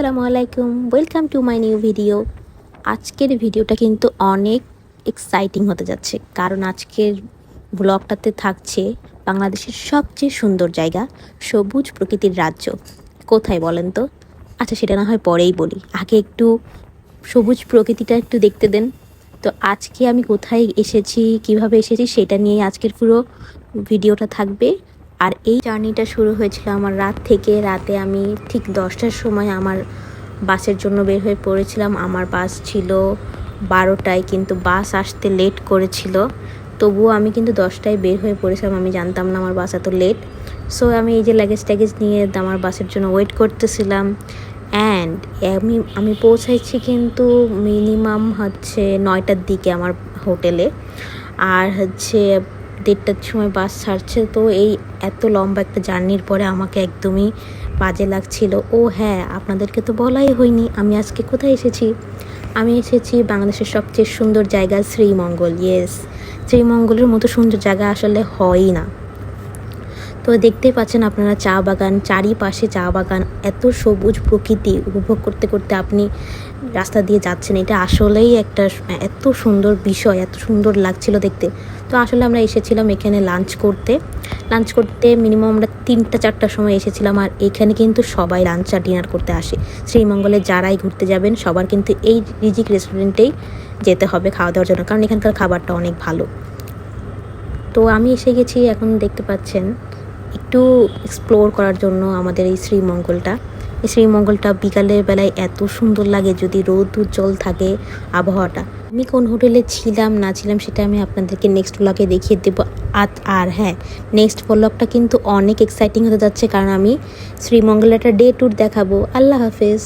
আসসালামু আলাইকুম, welcome to my new video. আজকের ভিডিওটা কিন্তু অনেক এক্সাইটিং হতে যাচ্ছে, কারণ আজকের ব্লগটাতে থাকছে বাংলাদেশের সবচেয়ে সুন্দর জায়গা, সবুজ প্রকৃতির রাজ্য। কোথায় বলেন তো? আচ্ছা, সেটা না হয় পরেই বলি, আগে একটু সবুজ প্রকৃতিটা একটু দেখতে দেন। তো আজকে আমি কোথায় এসেছি, কিভাবে এসেছি, সেটা নিয়েই আজকের পুরো ভিডিওটা থাকবে। আর এই জার্নিটা শুরু হয়েছিল আমার রাত থেকে। রাতে আমি ঠিক 10টার সময় আমার বাসের জন্য বের হয়ে পড়েছিলাম। আমার বাস ছিল 12টায়, কিন্তু বাস আসতে লেট করেছিল। তবুও আমি কিন্তু 10টায় বের হয়ে পড়েছিলাম, আমি জানতাম না আমার বাস এত লেট। সো আমি এই যে লাগেজ নিয়ে আমার বাসের জন্য ওয়েট করতেছিলাম। অ্যান্ড আমি পৌঁছাইছি কিন্তু মিনিমাম 9টার দিকে আমার হোটেলে। আর 1:30টার সময় বাস ছাড়ছে। তো এই এত লম্বা একটা জার্নির পরে আমাকে একদমই বাজে লাগছিল। ও হ্যাঁ, আপনাদেরকে তো বলাই হয়নি আমি আজকে কোথায় এসেছি। আমি এসেছি বাংলাদেশের সবচেয়ে সুন্দর জায়গা শ্রীমঙ্গল। ইয়েস, শ্রীমঙ্গলের মতো সুন্দর জায়গা আসলে হয়ই না। তো দেখতেই পাচ্ছেন আপনারা চা বাগান, চারিপাশে চা বাগান, এত সবুজ প্রকৃতি উপভোগ করতে করতে আপনি রাস্তা দিয়ে যাচ্ছেন। এটা আসলেই একটা এত সুন্দর বিষয়, এত সুন্দর লাগছিল দেখতে। তো আসলে আমরা এসেছিলাম এখানে লাঞ্চ করতে মিনিমাম আমরা 3টা-4টার সময় এসেছিলাম। আর এখানে কিন্তু সবাই লাঞ্চ আর ডিনার করতে আসে। শ্রীমঙ্গলে যারাই ঘুরতে যাবেন সবার কিন্তু এই রিজিক রেস্টুরেন্টেই যেতে হবে খাওয়া দাওয়ার জন্য, কারণ এখানকার খাবারটা অনেক ভালো। তো আমি এসে গেছি, এখন দেখতে পাচ্ছেন একটু এক্সপ্লোর করার জন্য আমাদের এই শ্রীমঙ্গলটা বিকালের বেলায় এত সুন্দর লাগে যদি রোদ উজ্জ্বল থাকে আবহাওয়াটা। আমি কোন হোটেলে ছিলাম না ছিলাম সেটা আমি আপনাদেরকে নেক্সট ব্লগে দেখিয়ে দেবো। আর হ্যাঁ, নেক্সট ব্লগটা কিন্তু অনেক এক্সাইটিং হতে যাচ্ছে, কারণ আমি শ্রীমঙ্গলের একটা ডে ট্যুর দেখাবো। আল্লাহ হাফেজ।